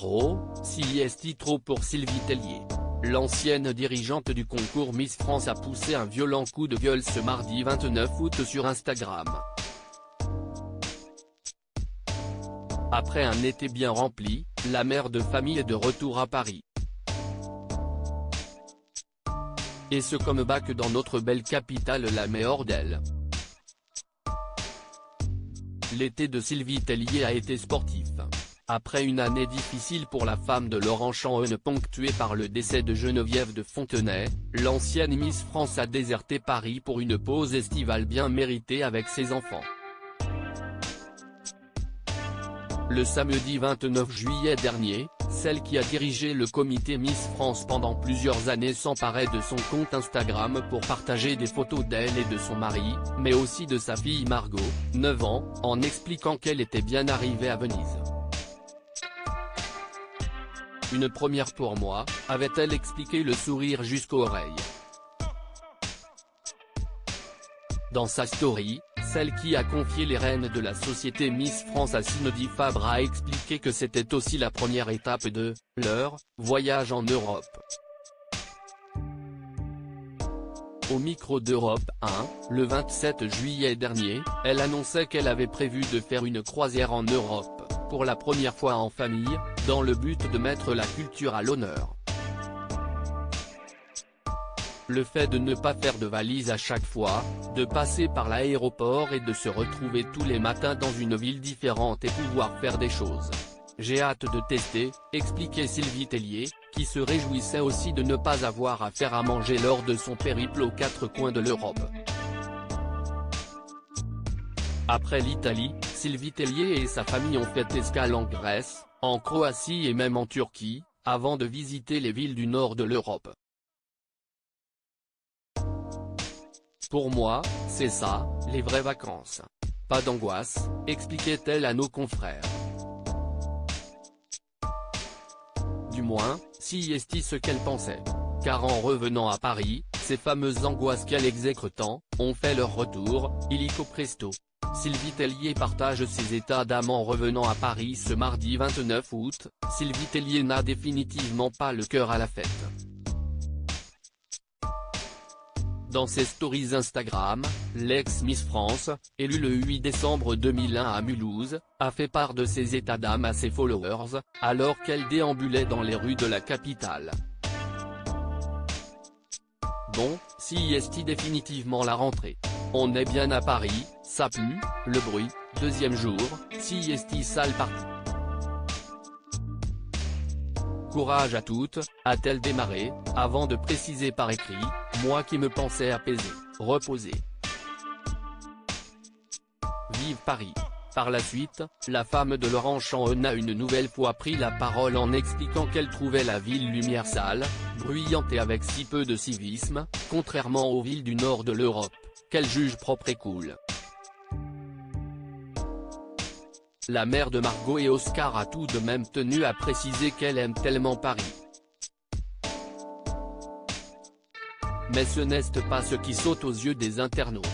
Trop, si est trop pour Sylvie Tellier. L'ancienne dirigeante du concours Miss France a poussé un violent coup de gueule ce mardi 29 août sur Instagram. Après un été bien rempli, la mère de famille est de retour à Paris. Et ce comeback dans notre belle capitale la met hors d'elle. L'été de Sylvie Tellier a été sportif. Après une année difficile pour la femme de Laurent Chanhaune ponctuée par le décès de Geneviève de Fontenay, l'ancienne Miss France a déserté Paris pour une pause estivale bien méritée avec ses enfants. Le samedi 29 juillet dernier, celle qui a dirigé le comité Miss France pendant plusieurs années s'emparait de son compte Instagram pour partager des photos d'elle et de son mari, mais aussi de sa fille Margot, 9 ans, en expliquant qu'elle était bien arrivée à Venise. Une première pour moi, avait-elle expliqué, le sourire jusqu'aux oreilles. Dans sa story, celle qui a confié les rênes de la société Miss France à Cindy Fabre a expliqué que c'était aussi la première étape de leur voyage en Europe. Au micro d'Europe 1, le 27 juillet dernier, elle annonçait qu'elle avait prévu de faire une croisière en Europe, pour la première fois en famille, dans le but de mettre la culture à l'honneur. Le fait de ne pas faire de valise à chaque fois, de passer par l'aéroport et de se retrouver tous les matins dans une ville différente et pouvoir faire des choses. J'ai hâte de tester, expliquait Sylvie Tellier, qui se réjouissait aussi de ne pas avoir à faire à manger lors de son périple aux quatre coins de l'Europe. Après l'Italie, Sylvie Tellier et sa famille ont fait escale en Grèce, en Croatie et même en Turquie, avant de visiter les villes du nord de l'Europe. Pour moi, c'est ça, les vraies vacances. Pas d'angoisse, expliquait-elle à nos confrères. Du moins, si est ce qu'elle pensait. Car en revenant à Paris, ces fameuses angoisses qu'elle exècre tant, ont fait leur retour, illico presto. Sylvie Tellier partage ses états d'âme en revenant à Paris ce mardi 29 août, Sylvie Tellier n'a définitivement pas le cœur à la fête. Dans ses stories Instagram, l'ex-Miss France, élue le 8 décembre 2001 à Mulhouse, a fait part de ses états d'âme à ses followers, alors qu'elle déambulait dans les rues de la capitale. Bon, si est définitivement la rentrée. On est bien à Paris, ça pue, le bruit, deuxième jour, si est sale partout. Courage à toutes, a-t-elle démarré, avant de préciser par écrit, moi qui me pensais apaisée, reposée. Vive Paris. Par la suite, la femme de Laurent Chanhaune a une nouvelle fois pris la parole en expliquant qu'elle trouvait la ville lumière sale, bruyante et avec si peu de civisme, contrairement aux villes du nord de l'Europe, qu'elle juge propre et cool. La mère de Margot et Oscar a tout de même tenu à préciser qu'elle aime tellement Paris. Mais ce n'est pas ce qui saute aux yeux des internautes.